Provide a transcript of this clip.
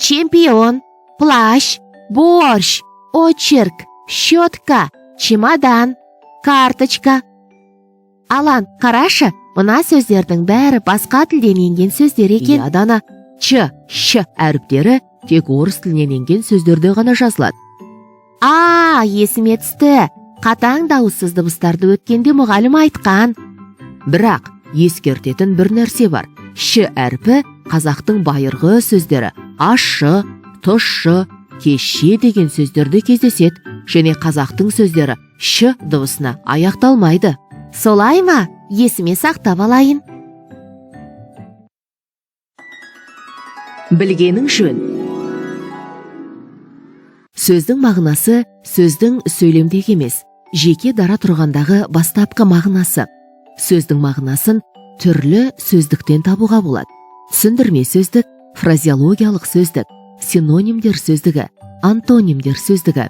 чемпион, плащ, борщ, очерк, щетка, чемодан, карточка. Алан, қарашы, мына сөздердің бәрі басқа тілден енген сөздер екен. Иә, Дана, ч, ш әріптері тек орыс тілінен енген сөздерде ғана жазылады. Есіме түсті. Қатаң дауыссыз дыбыстарды өткенде мұғалім айтқан. Бірақ ескертетін бір нәрсе бар. Ш әрпі қазақтың байырғы сөздері ащы, тұщы, кешше деген сөздерде кездеседі, және қазақтың сөздері ш дыбысына аяқталмайды. Солай ма? Есіме сақтап алайын. Білгенің жөн. Сөздің мағынасы сөздің сөйлемдегі емес, жеке дара тұрғандағы бастапқы мағынасы. Сөздің мағынасын түрлі сөздіктен табуға болады. Түсіндірме сөздік, фразеологиялық сөздік, синонимдер сөздігі, антонимдер сөздігі.